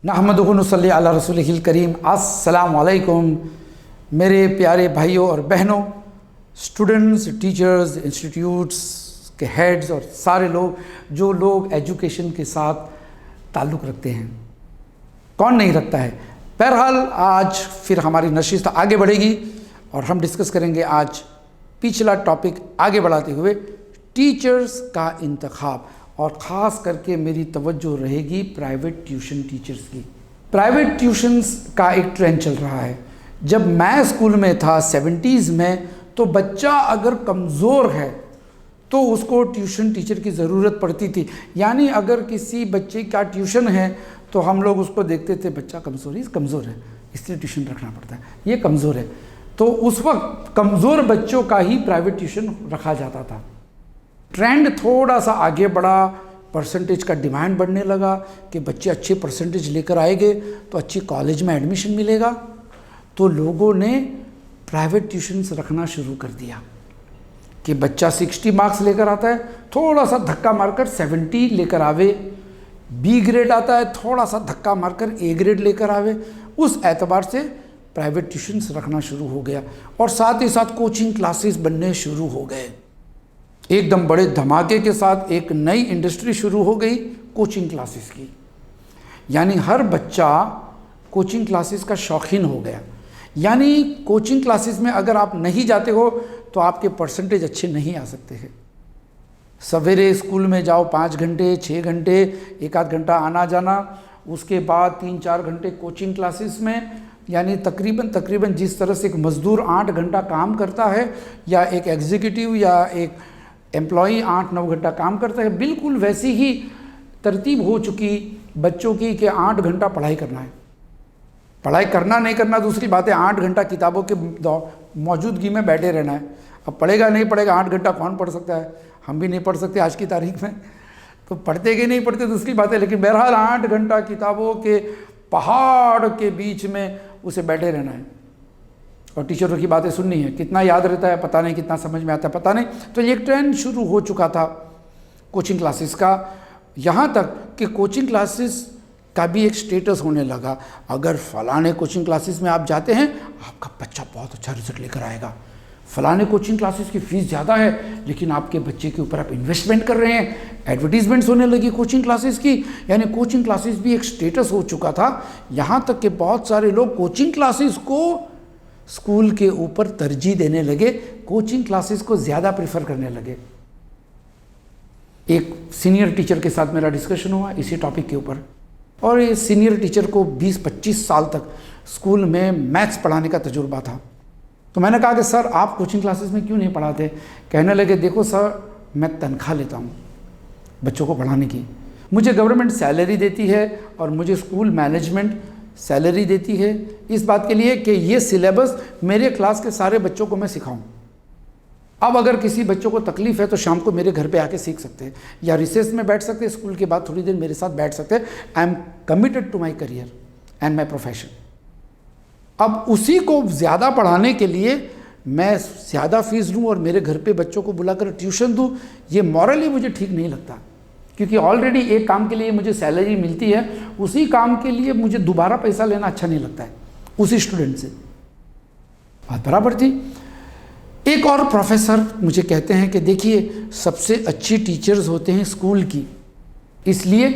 नहमदुहु नसल्ली अला रसूलिहिल करीम। अस्सलाम वालेकुम मेरे प्यारे भाइयों और बहनों, स्टूडेंट्स, टीचर्स, इंस्टीट्यूट्स के हेड्स और सारे लोग जो लोग एजुकेशन के साथ ताल्लुक़ रखते हैं। कौन नहीं रखता है। बहरहाल आज फिर हमारी नशिस्त आगे बढ़ेगी और हम डिस्कस करेंगे आज पिछला टॉपिक आगे बढ़ाते हुए टीचर्स का इंतखाब, और ख़ास करके मेरी तवज्जो रहेगी प्राइवेट ट्यूशन टीचर्स की। प्राइवेट ट्यूशन्स का एक ट्रेंड चल रहा है। जब मैं स्कूल में था 70s में, तो बच्चा अगर कमज़ोर है तो उसको ट्यूशन टीचर की ज़रूरत पड़ती थी। यानी अगर किसी बच्चे का ट्यूशन है तो हम लोग उसको देखते थे, बच्चा कमज़ोर है इसलिए ट्यूशन रखना पड़ता है, ये कमज़ोर है। तो उस वक्त कमज़ोर बच्चों का ही प्राइवेट ट्यूशन रखा जाता था। ट्रेंड थोड़ा सा आगे बढ़ा, परसेंटेज का डिमांड बढ़ने लगा कि बच्चे अच्छे परसेंटेज लेकर आएंगे तो अच्छी कॉलेज में एडमिशन मिलेगा, तो लोगों ने प्राइवेट ट्यूशन्स रखना शुरू कर दिया कि बच्चा 60 मार्क्स लेकर आता है, थोड़ा सा धक्का मारकर 70 लेकर आवे, बी ग्रेड आता है, थोड़ा सा धक्का मारकर ए ग्रेड लेकर आवे। उस एतबार से प्राइवेट ट्यूशन्स रखना शुरू हो गया और साथ ही साथ कोचिंग क्लासेस बनने शुरू हो गए। एकदम बड़े धमाके के साथ एक नई इंडस्ट्री शुरू हो गई कोचिंग क्लासेस की। यानी हर बच्चा कोचिंग क्लासेस का शौकीन हो गया। यानी कोचिंग क्लासेस में अगर आप नहीं जाते हो तो आपके परसेंटेज अच्छे नहीं आ सकते हैं। सवेरे स्कूल में जाओ 5 घंटे 6 घंटे, एक आध घंटा आना जाना, उसके बाद 3-4 घंटे कोचिंग क्लासेस में। यानी तकरीबन जिस तरह से एक मज़दूर 8 घंटा काम करता है या एक एग्जीक्यूटिव या एक एम्प्लॉई 8-9 घंटा काम करता है, बिल्कुल वैसी ही तरतीब हो चुकी बच्चों की कि 8 घंटा पढ़ाई करना है। पढ़ाई करना नहीं करना दूसरी बात है, 8 घंटा किताबों के मौजूदगी में बैठे रहना है। अब पढ़ेगा नहीं पढ़ेगा, 8 घंटा कौन पढ़ सकता है? हम भी नहीं पढ़ सकते आज की तारीख में, तो पढ़ते कि नहीं पढ़ते दूसरी बात है, लेकिन बहरहाल 8 घंटा किताबों के पहाड़ के बीच में उसे बैठे रहना है और टीचरों की बातें सुननी है। कितना याद रहता है पता नहीं, कितना समझ में आता है पता नहीं। तो ये एक ट्रेंड शुरू हो चुका था कोचिंग क्लासेस का, यहाँ तक कि कोचिंग क्लासेस का भी एक स्टेटस होने लगा। अगर फलाने कोचिंग क्लासेस में आप जाते हैं, आपका बच्चा बहुत अच्छा रिजल्ट लेकर आएगा। फलाने कोचिंग क्लासेस की फ़ीस ज़्यादा है लेकिन आपके बच्चे के ऊपर आप इन्वेस्टमेंट कर रहे हैं। एडवर्टीजमेंट्स होने लगी कोचिंग क्लासेस की। यानी कोचिंग क्लासेस भी एक स्टेटस हो चुका था। यहाँ तक कि बहुत सारे लोग कोचिंग क्लासेस को स्कूल के ऊपर तरजीह देने लगे, कोचिंग क्लासेस को ज़्यादा प्रेफर करने लगे। एक सीनियर टीचर के साथ मेरा डिस्कशन हुआ इसी टॉपिक के ऊपर, और ये सीनियर टीचर को 20-25 साल तक स्कूल में मैथ्स पढ़ाने का तजुर्बा था। तो मैंने कहा कि सर आप कोचिंग क्लासेस में क्यों नहीं पढ़ाते? कहने लगे, देखो सर मैं तनख्वाह लेता हूँ बच्चों को पढ़ाने की, मुझे गवर्नमेंट सैलरी देती है और मुझे स्कूल मैनेजमेंट सैलरी देती है इस बात के लिए कि ये सिलेबस मेरे क्लास के सारे बच्चों को मैं सिखाऊं। अब अगर किसी बच्चों को तकलीफ़ है तो शाम को मेरे घर पे आके सीख सकते हैं या रिसेस में बैठ सकते हैं, स्कूल के बाद थोड़ी देर मेरे साथ बैठ सकते हैं। I am committed to my career and my profession. अब उसी को ज़्यादा पढ़ाने के लिए मैं ज़्यादा फीस दूँ और मेरे घर पे बच्चों को बुलाकर ट्यूशन दूँ, ये मॉरली मुझे ठीक नहीं लगता, क्योंकि ऑलरेडी एक काम के लिए मुझे सैलरी मिलती है, उसी काम के लिए मुझे दोबारा पैसा लेना अच्छा नहीं लगता है उसी स्टूडेंट से। बात बराबर थी। एक और प्रोफेसर मुझे कहते हैं कि देखिए सबसे अच्छी टीचर्स होते हैं स्कूल की, इसलिए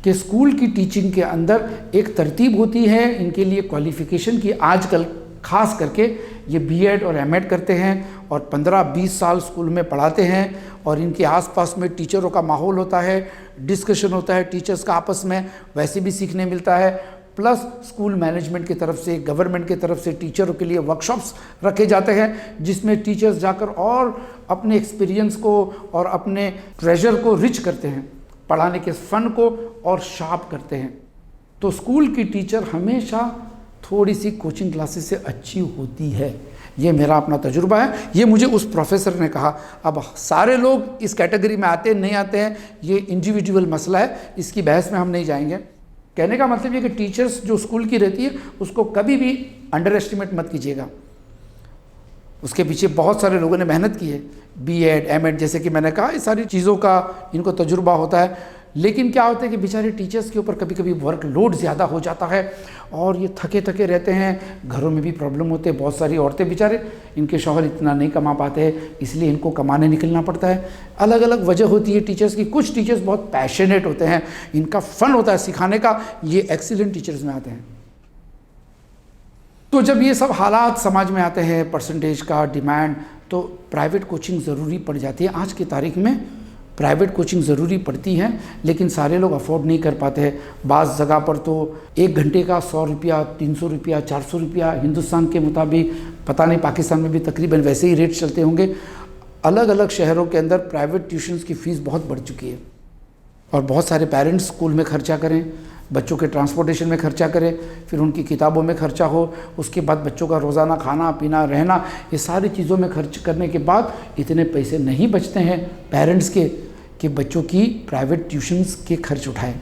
कि स्कूल की टीचिंग के अंदर एक तरतीब होती है इनके लिए क्वालिफ़िकेशन की। आजकल ख़ास करके ये बीएड और एमएड करते हैं और 15-20 साल स्कूल में पढ़ाते हैं और इनके आसपास में टीचरों का माहौल होता है, डिस्कशन होता है टीचर्स का आपस में, वैसे भी सीखने मिलता है। प्लस स्कूल मैनेजमेंट की तरफ से, गवर्नमेंट की तरफ से टीचरों के लिए वर्कशॉप्स रखे जाते हैं जिसमें टीचर्स जाकर और अपने एक्सपीरियंस को और अपने ट्रेजर को रिच करते हैं, पढ़ाने के फ़न को और शार्प करते हैं। तो स्कूल की टीचर हमेशा थोड़ी सी कोचिंग क्लासेस से अच्छी होती है, ये मेरा अपना तजुर्बा है, ये मुझे उस प्रोफेसर ने कहा। अब सारे लोग इस कैटेगरी में आते हैं नहीं आते हैं ये इंडिविजुअल मसला है, इसकी बहस में हम नहीं जाएंगे। कहने का मतलब ये कि टीचर्स जो स्कूल की रहती है उसको कभी भी अंडर एस्टिमेट मत कीजिएगा। उसके पीछे बहुत सारे लोगों ने मेहनत की है, बीएड एमएड जैसे कि मैंने कहा, इस सारी चीज़ों का इनको तजुर्बा होता है। लेकिन क्या होता है कि बेचारे टीचर्स के ऊपर कभी कभी वर्कलोड ज़्यादा हो जाता है और ये थके थके रहते हैं, घरों में भी प्रॉब्लम होते हैं। बहुत सारी औरतें बेचारे, इनके शौहर इतना नहीं कमा पाते हैं, इसलिए इनको कमाने निकलना पड़ता है। अलग अलग वजह होती है टीचर्स की। कुछ टीचर्स बहुत पैशनेट होते हैं, इनका फन होता है सिखाने का, ये एक्सीलेंट टीचर्स में आते हैं। तो जब ये सब हालात समाज में आते हैं, परसेंटेज का डिमांड, तो प्राइवेट कोचिंग ज़रूरी पड़ जाती है। आज की तारीख में प्राइवेट कोचिंग ज़रूरी पड़ती है, लेकिन सारे लोग अफोर्ड नहीं कर पाते हैं। बाज़ जगह पर तो 1 घंटे का 100 रुपया, 300 रुपया, 400 रुपया, हिंदुस्तान के मुताबिक, पता नहीं पाकिस्तान में भी तकरीबन वैसे ही रेट चलते होंगे। अलग अलग शहरों के अंदर प्राइवेट ट्यूशन्स की फ़ीस बहुत बढ़ चुकी है और बहुत सारे पेरेंट्स स्कूल में खर्चा करें, बच्चों के ट्रांसपोर्टेशन में खर्चा करें, फिर उनकी किताबों में खर्चा हो, उसके बाद बच्चों का रोज़ाना खाना पीना रहना, ये सारी चीज़ों में खर्च करने के बाद इतने पैसे नहीं बचते हैं पेरेंट्स के कि बच्चों की प्राइवेट ट्यूशन्स के खर्च उठाएं।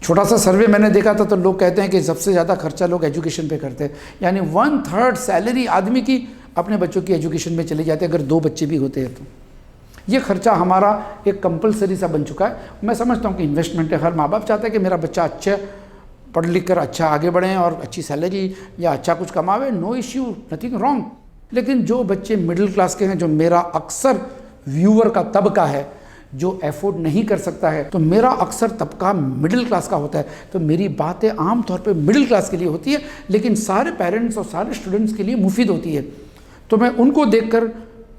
छोटा सा सर्वे मैंने देखा था, तो लोग कहते हैं कि सबसे ज़्यादा खर्चा लोग एजुकेशन पे करते हैं, यानी 1/3 सैलरी आदमी की अपने बच्चों की एजुकेशन में चली जाती है, अगर 2 बच्चे भी होते हैं तो। ये खर्चा हमारा एक कंपलसरी सा बन चुका है। मैं समझता हूँ कि इन्वेस्टमेंट है, हर माँ बाप चाहता है कि मेरा बच्चा अच्छा पढ़ लिख कर अच्छा आगे बढ़े और अच्छी सैलरी या अच्छा कुछ कमावे, नो इश्यू, नथिंग रॉन्ग। लेकिन जो बच्चे मिडिल क्लास के हैं, जो मेरा अक्सर व्यूअर का तबका है जो अफोर्ड नहीं कर सकता है, तो मेरा अक्सर तबका मिडिल क्लास का होता है, तो मेरी बातें आम तौर पे मिडिल क्लास के लिए होती है, लेकिन सारे पेरेंट्स और सारे स्टूडेंट्स के लिए मुफीद होती है। तो मैं उनको देखकर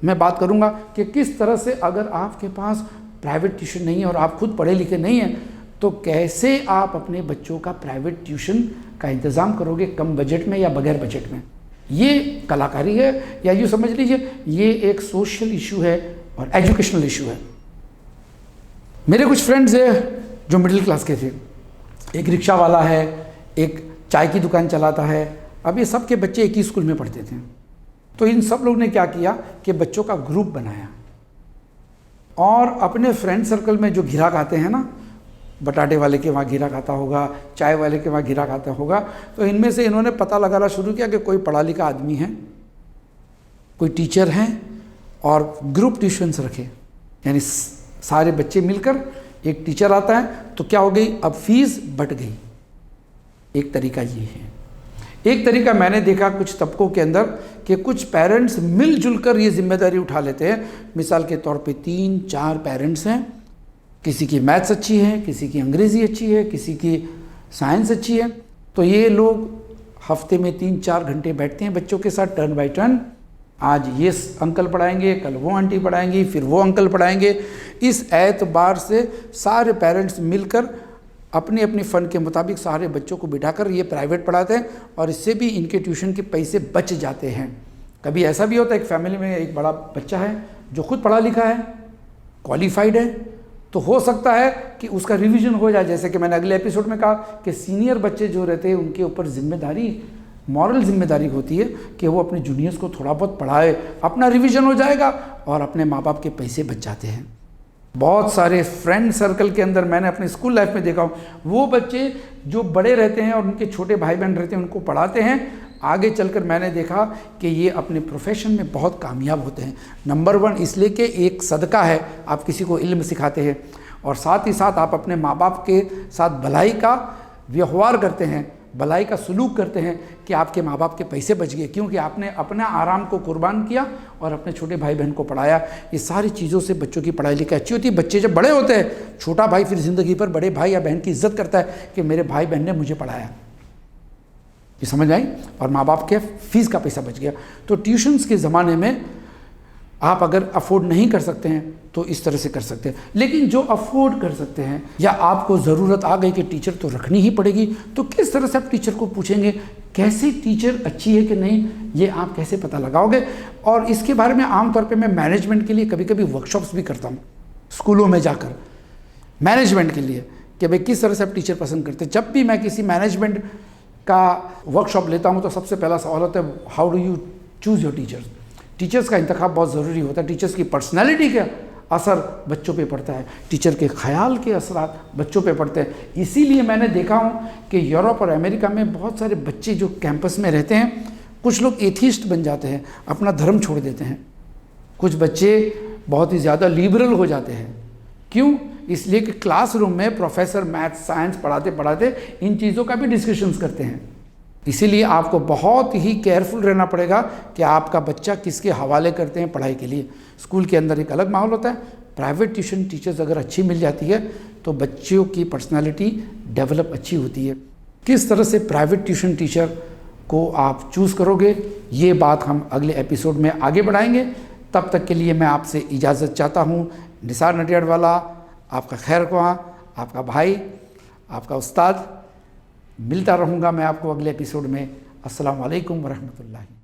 मैं बात करूंगा कि किस तरह से, अगर आपके पास प्राइवेट ट्यूशन नहीं है और आप खुद पढ़े लिखे नहीं हैं, तो कैसे आप अपने बच्चों का प्राइवेट ट्यूशन का इंतज़ाम करोगे, कम बजट में या बगैर बजट में। ये कलाकारी है, या यूँ समझ लीजिए ये एक सोशल इशू है और एजुकेशनल इशू है। मेरे कुछ फ्रेंड्स हैं जो मिडिल क्लास के थे, एक रिक्शा वाला है, एक चाय की दुकान चलाता है। अब ये सब के बच्चे एक ही स्कूल में पढ़ते थे, तो इन सब लोग ने क्या किया कि बच्चों का ग्रुप बनाया और अपने फ्रेंड सर्कल में जो ग्राहक आते हैं ना, बटाटे वाले के वहाँ ग्राहक आता होगा, चाय वाले के वहाँ ग्राहक आता होगा, तो इनमें से इन्होंने पता लगाना शुरू किया कि कोई पढ़ा लिखा आदमी है, कोई टीचर हैं, और ग्रुप ट्यूशन्स रखे, यानी सारे बच्चे मिलकर एक टीचर आता है, तो क्या हो गई, अब फीस बढ़ गई। एक तरीका ये है। एक तरीका मैंने देखा कुछ तबकों के अंदर कि कुछ पेरेंट्स मिलजुल कर ये जिम्मेदारी उठा लेते हैं। मिसाल के तौर पे 3-4 पेरेंट्स हैं, किसी की मैथ्स अच्छी है, किसी की अंग्रेज़ी अच्छी है, किसी की साइंस अच्छी है, तो ये लोग हफ्ते में 3-4 घंटे बैठते हैं बच्चों के साथ टर्न बाय टर्न। आज ये अंकल पढ़ाएंगे, कल वो आंटी पढ़ाएंगी, फिर वो अंकल पढ़ाएंगे। इस एतबार से सारे पेरेंट्स मिलकर अपनी अपनी फ़न के मुताबिक सारे बच्चों को बिठाकर ये प्राइवेट पढ़ाते हैं और इससे भी इनके ट्यूशन के पैसे बच जाते हैं। कभी ऐसा भी होता है, एक फैमिली में एक बड़ा बच्चा है जो खुद पढ़ा लिखा है, क्वालिफाइड है, तो हो सकता है कि उसका रिवीजन हो जाए। जैसे कि मैंने अगले एपिसोड में कहा कि सीनियर बच्चे जो रहते हैं उनके ऊपर जिम्मेदारी, मॉरल जिम्मेदारी होती है कि वो अपने जूनियर्स को थोड़ा बहुत पढ़ाए, अपना रिवीजन हो जाएगा और अपने माँ बाप के पैसे बच जाते हैं। बहुत सारे फ्रेंड सर्कल के अंदर मैंने अपने स्कूल लाइफ में देखा हूँ, वो बच्चे जो बड़े रहते हैं और उनके छोटे भाई बहन रहते हैं उनको पढ़ाते हैं, आगे चलकर मैंने देखा कि ये अपने प्रोफेशन में बहुत कामयाब होते हैं। नंबर 1 इसलिए कि एक सदका है, आप किसी को इल्म सिखाते हैं और साथ ही साथ आप अपने माँ बाप के साथ भलाई का व्यवहार करते हैं, भलाई का सलूक करते हैं कि आपके माँ बाप के पैसे बच गए, क्योंकि आपने अपना आराम को कुर्बान किया और अपने छोटे भाई बहन को पढ़ाया। ये सारी चीज़ों से बच्चों की पढ़ाई लिखाई अच्छी होती है। बच्चे जब बड़े होते हैं, छोटा भाई फिर ज़िंदगी पर बड़े भाई या बहन की इज्जत करता है कि मेरे भाई बहन ने मुझे पढ़ाया, ये समझ आई, और माँ बाप के फीस का पैसा बच गया। तो ट्यूशन्स के ज़माने में आप अगर अफोर्ड नहीं कर सकते हैं तो इस तरह से कर सकते हैं, लेकिन जो अफोर्ड कर सकते हैं या आपको ज़रूरत आ गई कि टीचर तो रखनी ही पड़ेगी, तो किस तरह से आप टीचर को पूछेंगे, कैसे टीचर अच्छी है कि नहीं, ये आप कैसे पता लगाओगे। और इसके बारे में आमतौर पे मैं मैनेजमेंट के लिए कभी कभी वर्कशॉप्स भी करता हूँ स्कूलों में जाकर, मैनेजमेंट के लिए, कि भाई किस तरह से आप टीचर पसंद करते हैं। जब भी मैं किसी मैनेजमेंट का वर्कशॉप लेता हूँ तो सबसे पहला सवाल होता है, how do you choose your teachers. Teachers का इंतखाब बहुत ज़रूरी होता है। टीचर्स की पर्सनैलिटी का असर बच्चों पे पड़ता है, टीचर के ख्याल के असरात बच्चों पे पड़ते हैं। इसीलिए मैंने देखा हूँ कि यूरोप और अमेरिका में बहुत सारे बच्चे जो कैंपस में रहते हैं, कुछ लोग एथीस्ट बन जाते हैं, अपना धर्म छोड़ देते हैं। कुछ बच्चे बहुत ही ज़्यादा लिबरल हो जाते हैं। क्यों? इसलिए कि क्लासरूम में प्रोफेसर मैथ साइंस पढ़ाते पढ़ाते इन चीज़ों का भी डिस्कशंस करते हैं। इसीलिए आपको बहुत ही केयरफुल रहना पड़ेगा कि आपका बच्चा किसके हवाले करते हैं पढ़ाई के लिए। स्कूल के अंदर एक अलग माहौल होता है, प्राइवेट ट्यूशन टीचर्स अगर अच्छी मिल जाती है तो बच्चों की पर्सनालिटी डेवलप अच्छी होती है। किस तरह से प्राइवेट ट्यूशन टीचर को आप चूज़ करोगे, ये बात हम अगले एपिसोड में आगे बढ़ाएंगे। तब तक के लिए मैं आपसे इजाज़त चाहता हूँ। निसार नटियाडवाला आपका खैर ख्वाह, आपका भाई, आपका उस्ताद। मिलता रहूँगा मैं आपको अगले एपिसोड में। अस्सलाम वालेकुम वरहमतुल्लाहि।